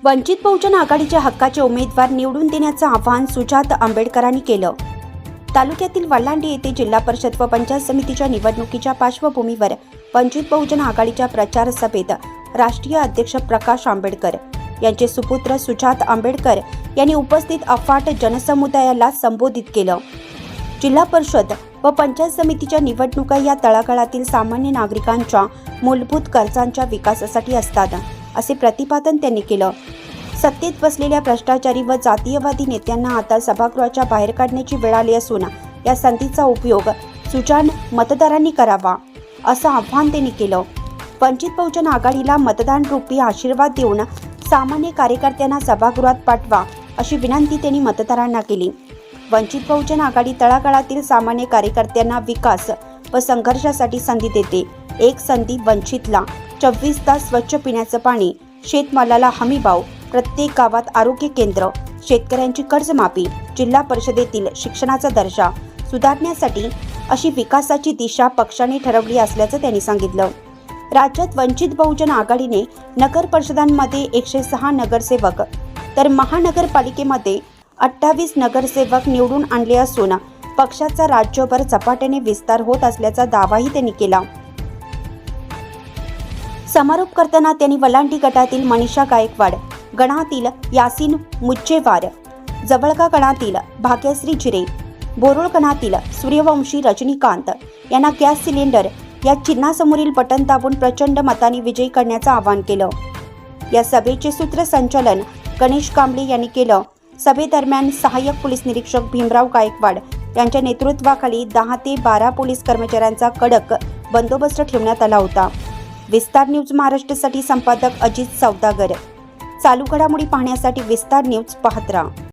वंचित बहुजन आघाडीच्या हक्काचे उमेदवार निवडून देण्याचं आवाहन सुजात आंबेडकरांनी केलं। तालुक्यातील वल्हांडी येथे जिल्हा परिषद व पंचायत समितीच्या निवडणुकीच्या पार्श्वभूमीवर वंचित बहुजन आघाडीच्या प्रचार सभेत राष्ट्रीय अध्यक्ष प्रकाश आंबेडकर यांचे सुपुत्र सुजात आंबेडकर यांनी उपस्थित अफाट जनसमुदायाला संबोधित केलं। जिल्हा परिषद व पंचायत समितीच्या निवडणुका या तळागाळातील सामान्य नागरिकांच्या मूलभूत गरजांच्या विकासासाठी असतात, असे प्रतिपादन त्यांनी केलं। सत्तेत बसलेल्या भ्रष्टाचारी व जातीयवादी नेत्यांना आता सभागृहाच्या बाहेर काढण्याची वेळ आली असून या संधीचा उपयोग सुजाण मतदारांनी करावा, असं आवाहन त्यांनी केलं। वंचित बहुजन आघाडीला मतदान रूपी आशीर्वाद देऊन सामान्य कार्यकर्त्यांना सभागृहात पाठवा, अशी विनंती त्यांनी मतदारांना केली। वंचित बहुजन आघाडी तळागाळातील सामान्य कार्यकर्त्यांना विकास व संघर्षासाठी संधी देते। एक संधी वंचितला 24 तास स्वच्छ पिण्याचं पाणी, शेतमालाला हमीभाव, प्रत्येक गावात आरोग्य केंद्र, शेतकऱ्यांची कर्जमाफी, जिल्हा परिषदेतील शिक्षणाचा दर्जा सुधारण्यासाठी अशी विकासाची दिशा पक्षाने ठरवली असल्याचं त्यांनी सांगितलं। राज्यात वंचित बहुजन आघाडीने नगर परिषदांमध्ये 106 नगरसेवक तर महानगरपालिकेमध्ये 28 नगरसेवक निवडून आणले असून पक्षाचा राज्यभर झपाट्याने विस्तार होत असल्याचा दावाही त्यांनी केला। समारोप करताना त्यांनी वल्हांडी गटातील मनीषा गायकवाड, गणातील यासीन मुज्जेवार, जवळगा गणातील भाग्यश्री जिरे, बोरोळ गणातील सूर्यवंशी रजनीकांत यांना गॅस सिलेंडर या चिन्हासमोरील बटन दाबून प्रचंड मताने विजयी करण्याचं आवाहन केलं। या सभेचे सूत्रसंचालन गणेश कांबळे यांनी केलं। सभेदरम्यान सहाय्यक पोलीस निरीक्षक भीमराव गायकवाड यांच्या नेतृत्वाखाली 10 ते 12 पोलीस कर्मचाऱ्यांचा कडक बंदोबस्त ठेवण्यात आला होता। विस्तार न्यूज महाराष्ट्रासाठी संपादक अजित सौदागर। चालू घडामोडी पाहण्यासाठी विस्तार न्यूज पाहत राहा।